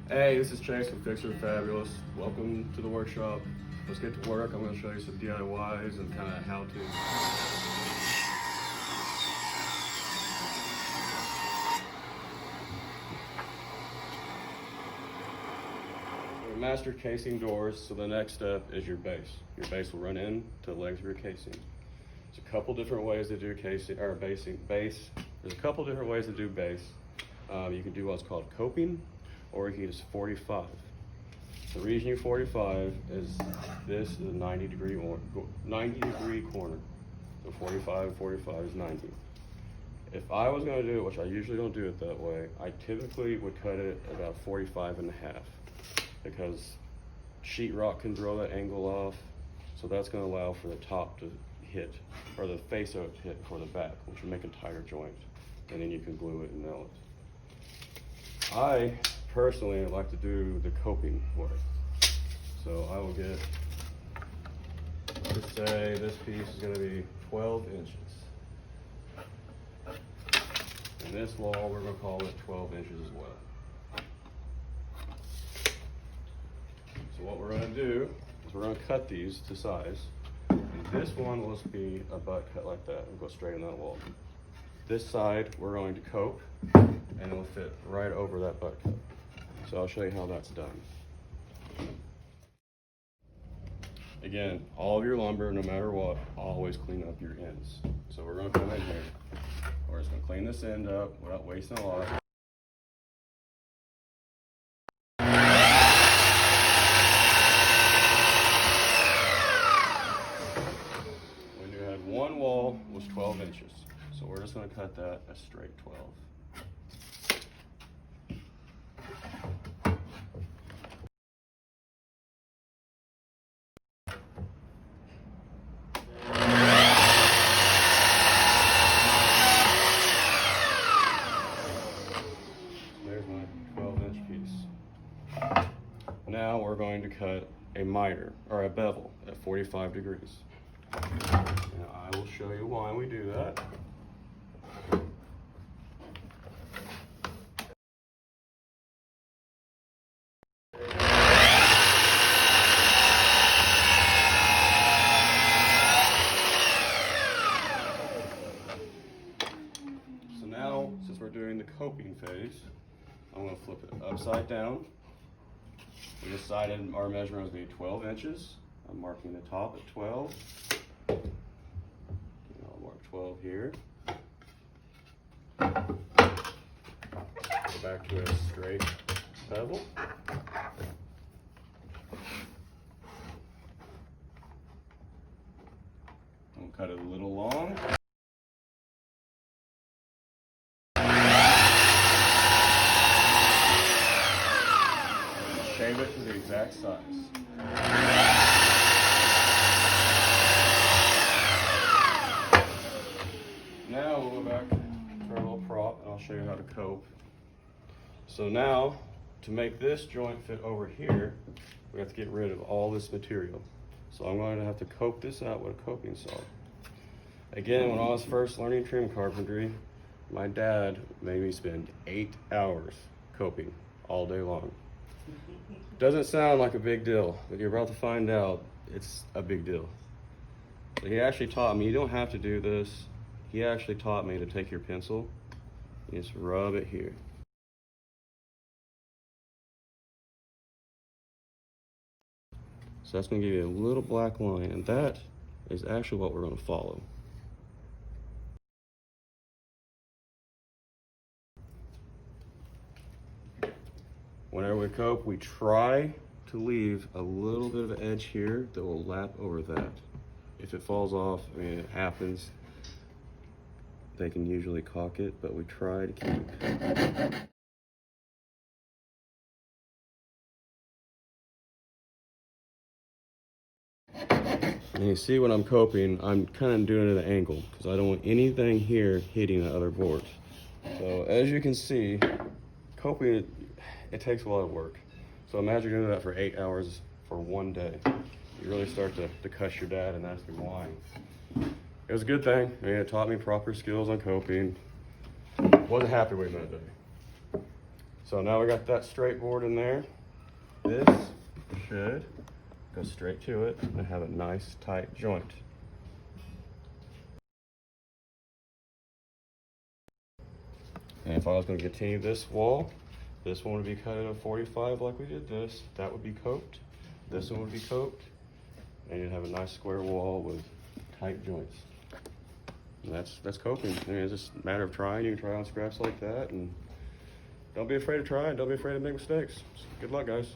Hey, this is Chase from Fixer Fabulous. Welcome to the workshop. Let's get to work. I'm going to show you some DIYs and kind of how to. Master casing doors, so the next step is your base. Your base will run in to the legs of your casing. There's a couple different ways to do casing or basing. Base. There's a couple different ways to do base. You can do what's called coping, or you can use 45. The reason you 45 is this is a 90-degree corner. So 45 is 90. If I was going to do it, which I usually don't do it that way, I typically would cut it about 45 and a half, because sheetrock can throw that angle off. So that's going to allow for the top to hit, or the face of it to hit for the back, which will make a tighter joint, and then you can glue it and nail it. I personally like to do the coping work. So I will get, let's say this piece is going to be 12 inches. And this wall, we're going to call it 12 inches as well. So what we're going to do is we're going to cut these to size. And this one will just be a butt cut like that and go straight in that wall. This side, we're going to cope, and it'll fit right over that butt cut. So I'll show you how that's done. Again, all of your lumber, no matter what, always clean up your ends. So we're going to come in here. We're just going to clean this end up without wasting a lot. When you had one wall was 12 inches. So we're just going to cut that a straight 12. There's my 12-inch piece. Now we're going to cut a miter, or a bevel, at 45 degrees. Now I will show you why we do that. So now, since we're doing the coping phase, I'm going to flip it upside down. We decided our measurement was going to be 12 inches. I'm marking the top at 12. And I'll mark 12 here. Go back to a straight bevel. I'll cut it a little long. Shave it to the exact size. Now we'll go back to our little prop and I'll show you how to cope. So now, to make this joint fit over here, we have to get rid of all this material. So I'm going to have to cope this out with a coping saw. Again, when I was first learning trim carpentry, my dad made me spend 8 hours coping all day long. Doesn't sound like a big deal, but you're about to find out it's a big deal. So he actually taught me, you don't have to do this. He actually taught me to take your pencil and just rub it here. So that's going to give you a little black line, and that is actually what we're going to follow. Whenever we cope, we try to leave a little bit of an edge here that will lap over that. If it falls off, I mean, it happens. They can usually caulk it, but we try to keep. And you see when I'm coping, I'm kind of doing it at an angle because I don't want anything here hitting the other board. So as you can see, coping, it takes a lot of work. So imagine doing that for 8 hours for one day. You really start to cuss your dad and ask him why. It was a good thing. I mean, it taught me proper skills on coping. Wasn't happy with that day. So now we got that straight board in there. This should go straight to it and have a nice tight joint. And if I was going to continue this wall, this one would be cut at a 45 like we did this. That would be coped. This one would be coped. And you'd have a nice square wall with tight joints. And that's coping. I mean, it's just a matter of trying. You can try on scraps like that, and don't be afraid to try, and don't be afraid to make mistakes. Good luck, guys.